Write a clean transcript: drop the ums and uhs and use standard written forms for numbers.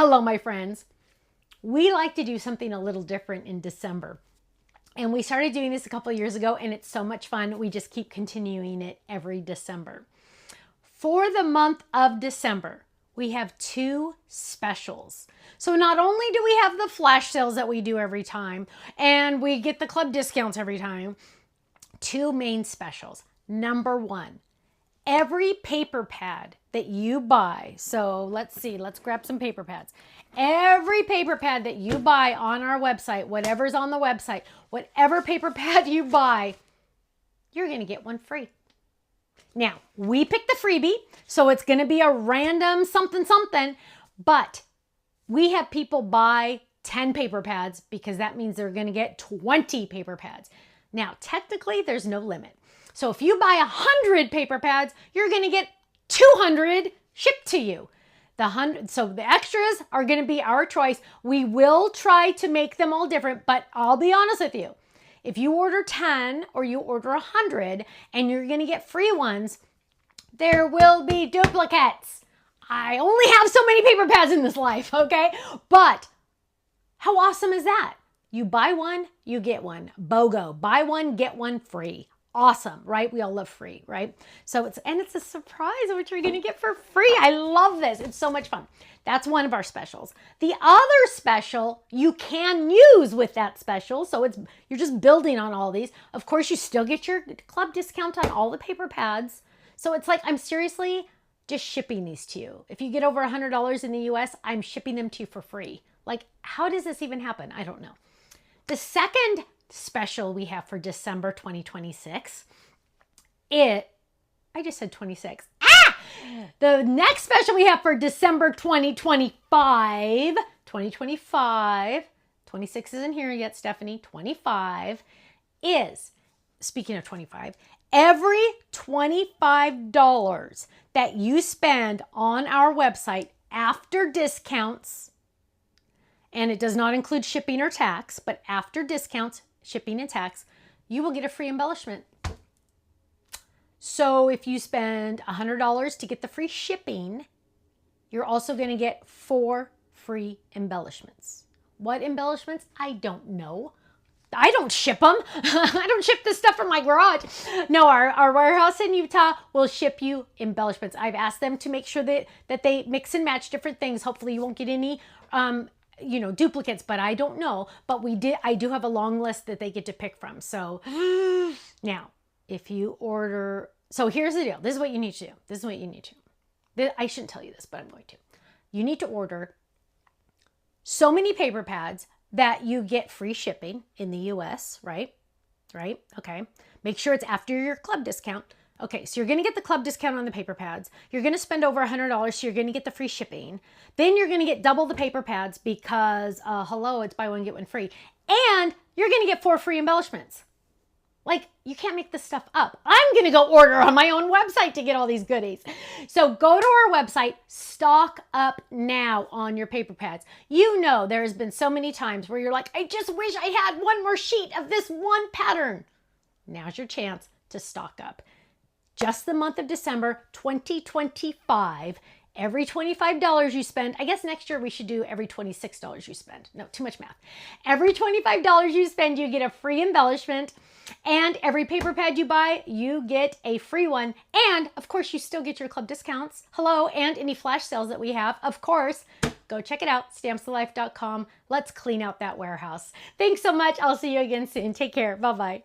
Hello, my friends. We like to do something a little different in December. And we started doing this a couple of years ago, and it's so much fun. We just keep continuing it every December. For the month of December, we have two specials. So not only do we have the flash sales that we do every time, and we get the club discounts every time, two main specials. Number one, every paper pad that you buy, so let's see, let's grab some paper pads. Every paper pad that you buy on our website, whatever's on the website, whatever paper pad you buy, you're going to get one free. Now, we pick the freebie, so it's going to be a random something, but we have people buy 10 paper pads because that means they're going to get 20 paper pads. Now, technically, there's no limit. So if you buy 100 paper pads, you're going to get 200 shipped to you. So the extras are going to be our choice. We will try to make them all different, but I'll be honest with you. If you order 10 or you order 100 and you're going to get free ones, there will be duplicates. I only have so many paper pads in this life, okay? But how awesome is that? You buy one, you get one. BOGO. Buy one, get one free. Awesome, right? We all love free, right? So it's a surprise of what you're going to get for free. I love this. It's so much fun. That's one of our specials. The other special you can use with that special. So you're just building on all these. Of course, you still get your club discount on all the paper pads. So it's like I'm seriously just shipping these to you. If you get over $100 in the US, I'm shipping them to you for free. Like, how does this even happen? I don't know. The second special we have for December 2026, I just said 26. The next special we have for December 2025, 26 isn't here yet, Stephanie, 25 is, speaking of 25, every $25 that you spend on our website after discounts, and it does not include shipping or tax, but after discounts, shipping and tax, you will get a free embellishment. So if you spend $100 to get the free shipping, you're also going to get 4 free embellishments. What embellishments? I don't know. I don't ship them. I don't ship this stuff from my garage. No, our warehouse in Utah will ship you embellishments. I've asked them to make sure that they mix and match different things. Hopefully you won't get any duplicates, but I don't know. But I do have a long list that they get to pick from. So now, if you order, so here's the deal. This is what you need to do. I shouldn't tell you this, but I'm going to. You need to order so many paper pads that you get free shipping in the US, right? Right? Okay. Make sure it's after your club discount. Okay, so you're going to get the club discount on the paper pads. You're going to spend over $100, so you're going to get the free shipping. Then you're going to get double the paper pads because, it's buy one, get one free. And you're going to get 4 free embellishments. Like, you can't make this stuff up. I'm going to go order on my own website to get all these goodies. So go to our website, stock up now on your paper pads. You know, there's been so many times where you're like, I just wish I had one more sheet of this one pattern. Now's your chance to stock up. Just the month of December 2025, every $25 you spend, I guess next year we should do every $26 you spend. No, too much math. Every $25 you spend, you get a free embellishment. And every paper pad you buy, you get a free one. And of course, you still get your club discounts. Hello, and any flash sales that we have. Of course, go check it out, stampsoflife.com. Let's clean out that warehouse. Thanks so much. I'll see you again soon. Take care. Bye-bye.